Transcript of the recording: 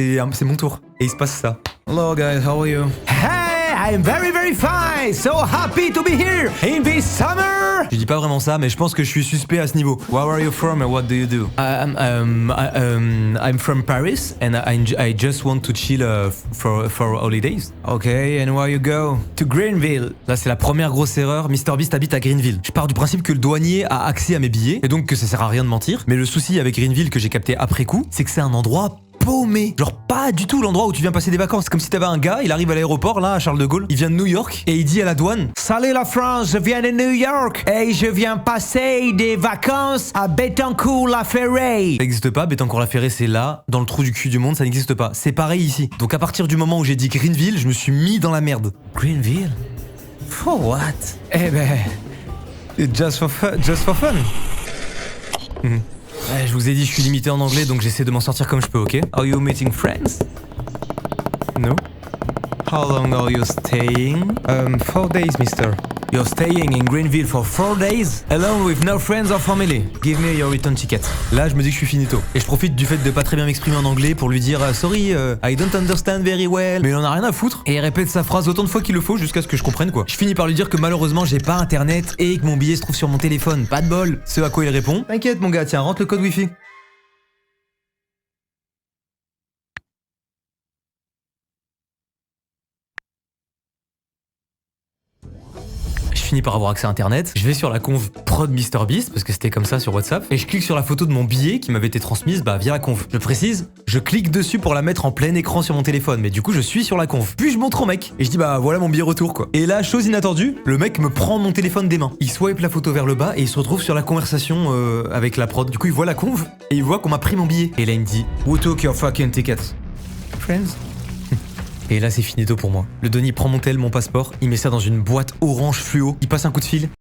Et c'est mon tour. Et il se passe ça. Hello guys, how are you? Hey, I'm very very fine. So happy to be here in this summer. Je dis pas vraiment ça, mais je pense que je suis suspect à ce niveau. Where are you from and what do you do? I'm from Paris and I just want to chill for holidays. Okay, and where you go? To Greenville. Là, c'est la première grosse erreur. MrBeast habite à Greenville. Je pars du principe que le douanier a accès à mes billets et donc que ça sert à rien de mentir. Mais le souci avec Greenville que j'ai capté après coup, c'est que c'est un endroit paumé. Genre pas du tout l'endroit où tu viens passer des vacances. C'est comme si t'avais un gars, il arrive à l'aéroport là à Charles de Gaulle, il vient de New York et il dit à la douane: Salut la France, je viens de New York et je viens passer des vacances à Bettencourt-la-Ferraille. Ça n'existe pas, Bettencourt-la-Ferraille c'est là, dans le trou du cul du monde, ça n'existe pas. C'est pareil ici. Donc à partir du moment où j'ai dit Greenville, je me suis mis dans la merde. Greenville? For what? Eh ben... Just for fun. Je vous ai dit, je suis limité en anglais, donc j'essaie de m'en sortir comme je peux, ok? Are you meeting friends? No. How long are you staying? 4 days, mister. You're staying in Greenville for 4 days, alone with no friends or family. Give me your return ticket. Là, je me dis que je suis finito. Et je profite du fait de pas très bien m'exprimer en anglais pour lui dire sorry, I don't understand very well. Mais il en a rien à foutre. Et il répète sa phrase autant de fois qu'il le faut jusqu'à ce que je comprenne quoi. Je finis par lui dire que malheureusement j'ai pas internet et que mon billet se trouve sur mon téléphone. Pas de bol. Ce à quoi il répond: t'inquiète mon gars, tiens, rentre le code wifi. Je finis par avoir accès à internet, je vais sur la conv prod MrBeast parce que c'était comme ça sur WhatsApp et je clique sur la photo de mon billet qui m'avait été transmise via la conv. Je précise, je clique dessus pour la mettre en plein écran sur mon téléphone, mais du coup je suis sur la conv. Puis je montre au mec et je dis voilà mon billet retour quoi. Et là, chose inattendue, le mec me prend mon téléphone des mains. Il swipe la photo vers le bas et il se retrouve sur la conversation avec la prod. Du coup il voit la conv et il voit qu'on m'a pris mon billet. Et là il me dit: Who took your fucking ticket? Friends? Et là c'est finito pour moi. Le Denis prend mon tel, mon passeport, il met ça dans une boîte orange fluo, il passe un coup de fil.